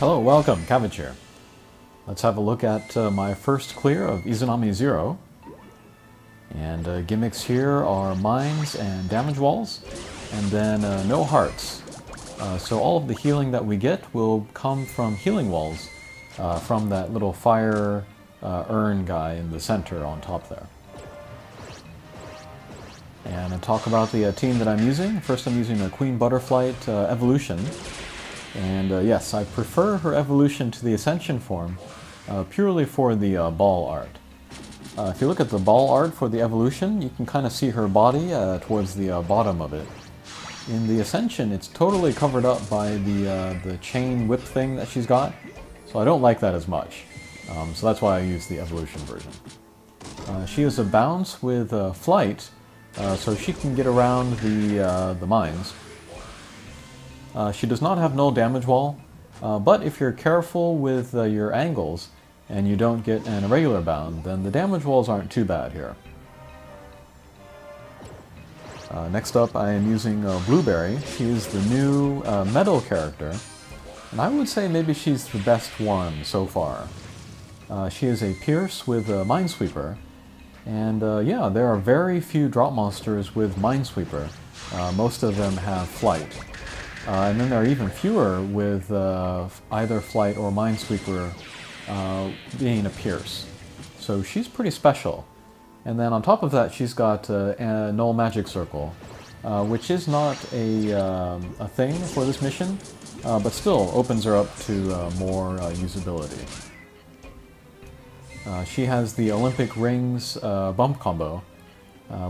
Hello, welcome, Cabbage here. Let's have a look at my first clear of Izanami Zero. And gimmicks here are mines and damage walls, and then no hearts. So all of the healing that we get will come from healing walls, from that little fire urn guy in the center on top there. And I'll talk about the team that I'm using. First I'm using a Queen Butterflight evolution. And yes, I prefer her evolution to the Ascension form purely for the ball art. If you look at the ball art for the evolution, you can kind of see her body towards the bottom of it. In the Ascension, it's totally covered up by the chain whip thing that she's got, so I don't like that as much. So that's why I use the evolution version. She is a bounce with flight, so she can get around the mines. She does not have null damage wall, but if you're careful with your angles and you don't get an irregular bound, then the damage walls aren't too bad here. Next up I am using Blueberry. She is the new metal character, and I would say maybe she's the best one so far. She is a Pierce with a Minesweeper, and yeah, there are very few drop monsters with Minesweeper. Most of them have Flight. And then there are even fewer with either Flight or Minesweeper being a Pierce. So she's pretty special. And then on top of that, she's got a Null Magic Circle, which is not a thing for this mission, but still opens her up to more usability. She has the Olympic Rings bump combo,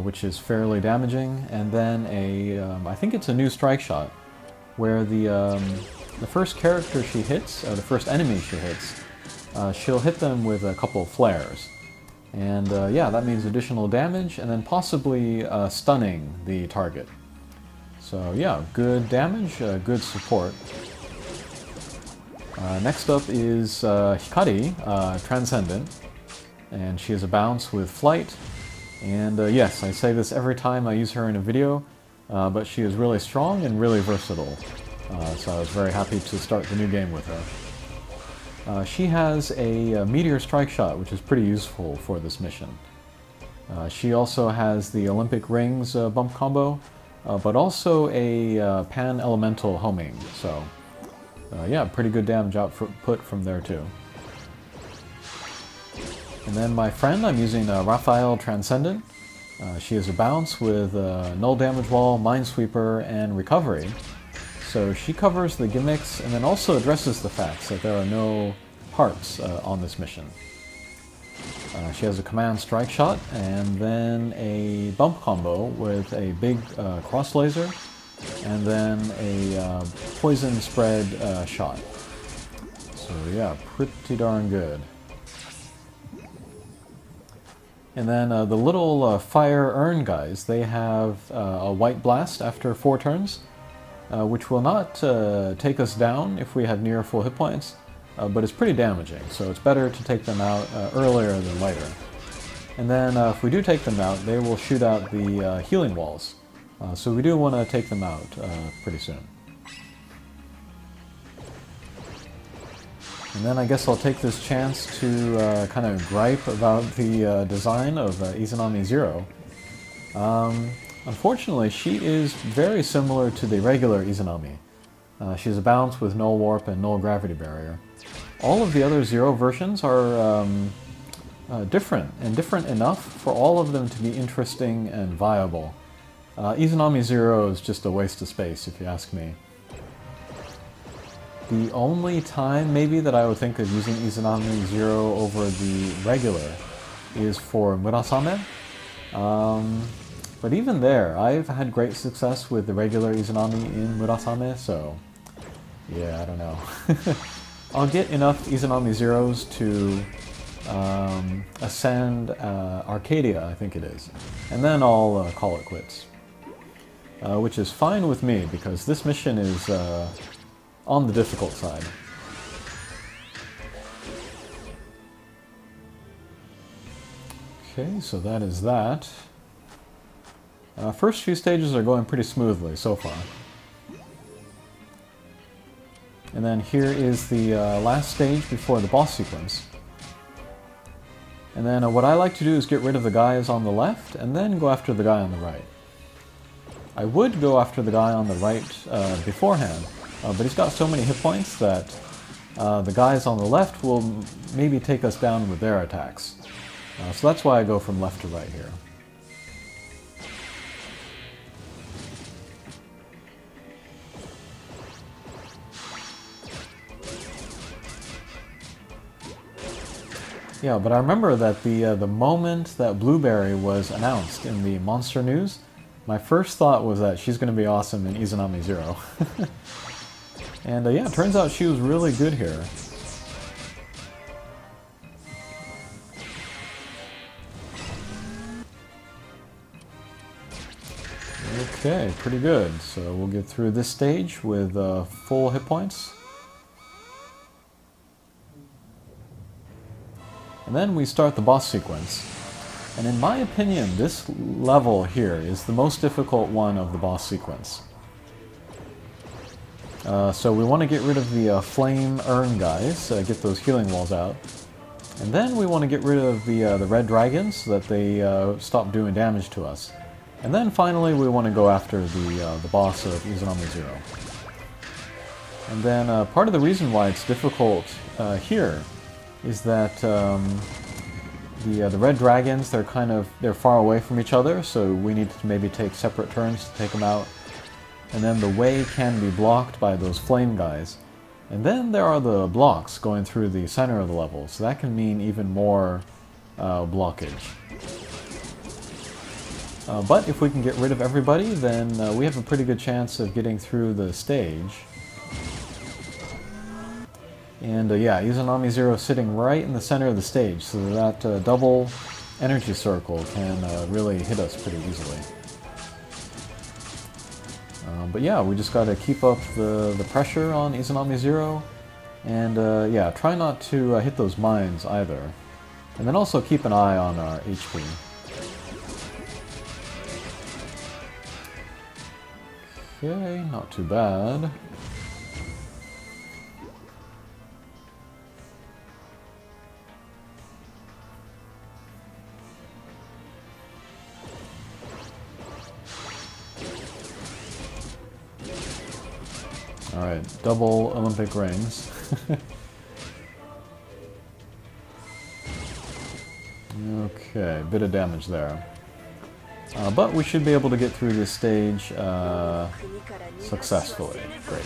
which is fairly damaging, and then I think it's a new strike shot, where the first character she hits, the first enemy she hits, she'll hit them with a couple of flares. And yeah, that means additional damage, and then possibly stunning the target. So yeah, good damage, good support. Next up is Hikari, Transcendent, and she is a bounce with flight. And yes, I say this every time I use her in a video, but she is really strong and really versatile, so I was very happy to start the new game with her. She has a Meteor Strike Shot, which is pretty useful for this mission. She also has the Olympic Rings bump combo, but also a Pan Elemental homing, so yeah, pretty good damage output from there too. And then my friend, I'm using Raphael Transcendent. She is a bounce with null damage wall, Minesweeper, and recovery. So she covers the gimmicks and then also addresses the fact that there are no hearts on this mission. She has a command strike shot and then a bump combo with a big cross laser and then a poison spread shot. So yeah, pretty darn good. And then the little fire urn guys, they have a white blast after 4 turns, which will not take us down if we have near full hit points, but it's pretty damaging, so it's better to take them out earlier than later. And then if we do take them out, they will shoot out the healing walls, so we do want to take them out pretty soon. And then I guess I'll take this chance to kind of gripe about the design of Izanami Zero. Unfortunately, she is very similar to the regular Izanami. She's a bounce with null warp and null gravity barrier. All of the other Zero versions are different, and different enough for all of them to be interesting and viable. Izanami Zero is just a waste of space, if you ask me. The only time maybe that I would think of using Izanami Zero over the regular is for Murasame. But even there, I've had great success with the regular Izanami in Murasame, so yeah, I don't know. I'll get enough Izanami Zeros to ascend Arcadia, I think it is, and then I'll call it quits. Which is fine with me, because this mission is on the difficult side. Okay, so that is that. First few stages are going pretty smoothly so far. And then here is the last stage before the boss sequence. And then what I like to do is get rid of the guys on the left and then go after the guy on the right. I would go after the guy on the right beforehand, but he's got so many hit points that the guys on the left will maybe take us down with their attacks. So that's why I go from left to right here. Yeah, but I remember that the moment that Blueberry was announced in the monster news, my first thought was that she's going to be awesome in Izanami Zero. And yeah, it turns out she was really good here. Okay, pretty good. So we'll get through this stage with full hit points. And then we start the boss sequence. And in my opinion, this level here is the most difficult one of the boss sequence. So we want to get rid of the flame urn guys, get those healing walls out. And then we want to get rid of the red dragons so that they stop doing damage to us. And then finally we want to go after the boss of Izanami Zero. And then part of the reason why it's difficult here is that the red dragons, they're far away from each other, so we need to maybe take separate turns to take them out. And then the way can be blocked by those flame guys. And then there are the blocks going through the center of the level, so that can mean even more blockage. But if we can get rid of everybody, then we have a pretty good chance of getting through the stage. And yeah, Izanami Zero sitting right in the center of the stage, so that double energy circle can really hit us pretty easily. But yeah, we just gotta keep up the pressure on Izanami Zero, and yeah, try not to hit those mines either. And then also keep an eye on our HP. Okay, not too bad. Alright, double Olympic rings. Okay, bit of damage there. But we should be able to get through this stage successfully. Great.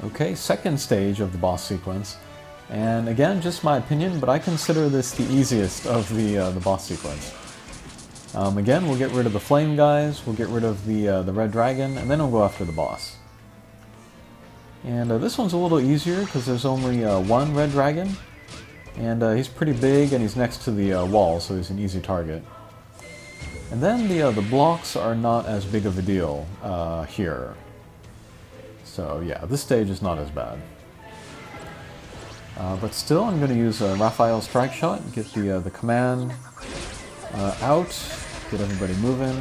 Okay, second stage of the boss sequence. And again, just my opinion, but I consider this the easiest of the boss sequence. Again, we'll get rid of the flame guys, we'll get rid of the red dragon, and then we'll go after the boss. And this one's a little easier because there's only one red dragon, and he's pretty big and he's next to the wall, so he's an easy target. And then the blocks are not as big of a deal here. So yeah, this stage is not as bad. But still, I'm going to use Raphael's Strike Shot, get the command out, get everybody moving.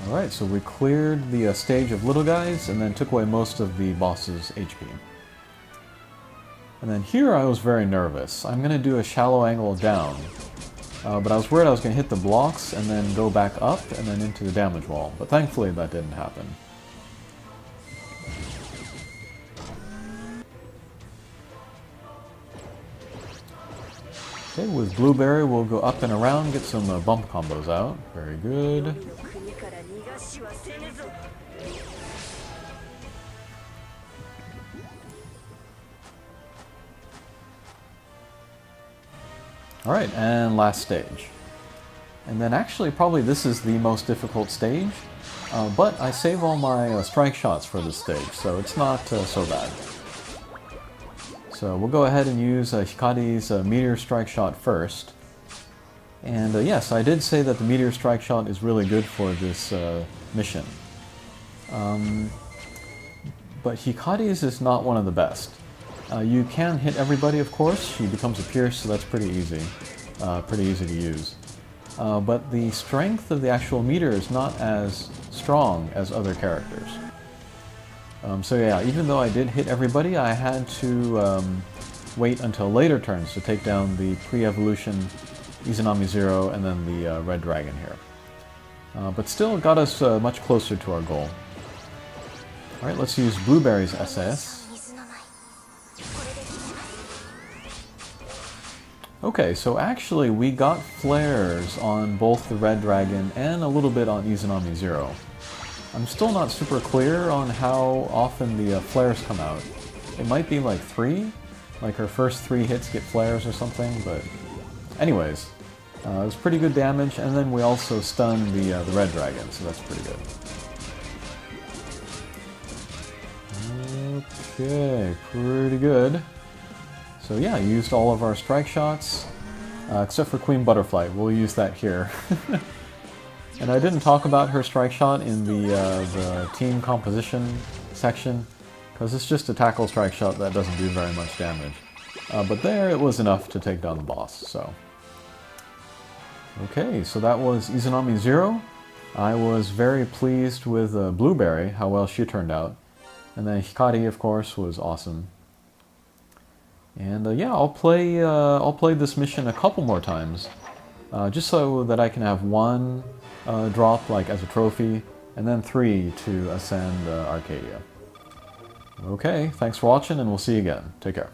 Alright, so we cleared the stage of little guys, and then took away most of the boss's HP. And then here I was very nervous. I'm going to do a shallow angle down, but I was worried I was going to hit the blocks, and then go back up, and then into the damage wall. But thankfully that didn't happen. Okay, with Blueberry we'll go up and around, get some bump combos out. Very good. Alright, and last stage. And then actually probably this is the most difficult stage, but I save all my strike shots for this stage, so it's not so bad. So we'll go ahead and use Hikari's Meteor Strike Shot first. And yes, I did say that the Meteor Strike Shot is really good for this mission. But Hikari's is not one of the best. You can hit everybody, of course. She becomes a Pierce, so that's pretty easy. pretty easy to use. But the strength of the actual meter is not as strong as other characters. So yeah, even though I did hit everybody, I had to wait until later turns to take down the pre-evolution Izanami Zero and then the red dragon here. But still got us much closer to our goal. Alright, let's use Blueberry's SAS. Okay, so actually we got flares on both the red dragon and a little bit on Izanami Zero. I'm still not super clear on how often the flares come out. It might be like 3, like her first 3 hits get flares or something, but anyways, it was pretty good damage, and then we also stunned the red dragon, so that's pretty good. Okay, pretty good. So yeah, used all of our strike shots, except for Queen Butterfly. We'll use that here. And I didn't talk about her strike shot in the team composition section, because it's just a tackle strike shot that doesn't do very much damage. But there, it was enough to take down the boss, so. Okay, so that was Izanami Zero. I was very pleased with Blueberry, how well she turned out. And then Hikari, of course, was awesome. And yeah, I'll play this mission a couple more times, just so that I can have 1 drop like as a trophy, and then 3 to ascend Arcadia. Okay, thanks for watching, and we'll see you again. Take care.